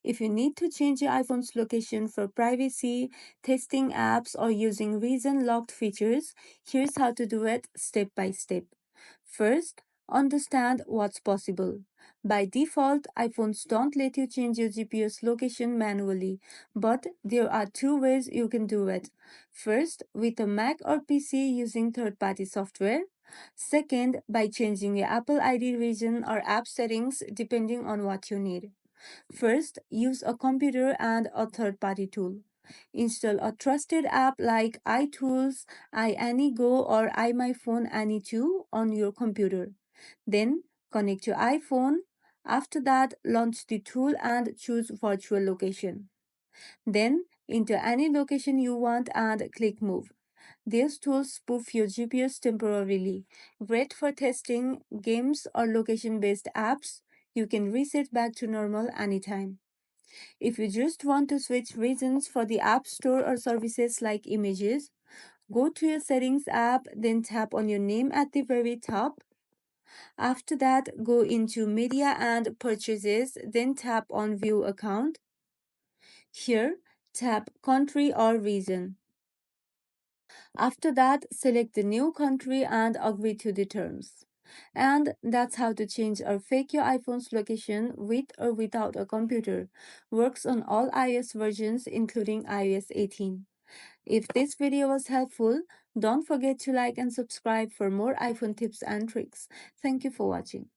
If you need to change your iPhone's location for privacy, testing apps, or using region locked features, here's how to do it step by step. First, understand what's possible. By default, iPhones don't let you change your GPS location manually, but there are two ways you can do it. First, with a Mac or PC using third party software. Second, by changing your Apple ID region or app settings depending on what you need. First, use a computer and a third party tool. Install a trusted app like iTools, iAnyGo, or iMyFone Any2 on your computer. Then, connect your iPhone. After that, launch the tool and choose virtual location. Then, enter any location you want and click Move. These tools spoof your GPS temporarily. Great for testing games or location based apps. You can reset back to normal anytime. If you just want to switch regions for the App Store or services like images, go to your Settings app, then tap on your name at the very top. After that, go into Media and Purchases, then tap on View Account. Here, tap Country or Region. After that, select the new country and agree to the terms. And that's how to change or fake your iPhone's location with or without a computer. Works on all iOS versions including iOS 18. If this video was helpful, don't forget to like and subscribe for more iPhone tips and tricks. Thank you for watching.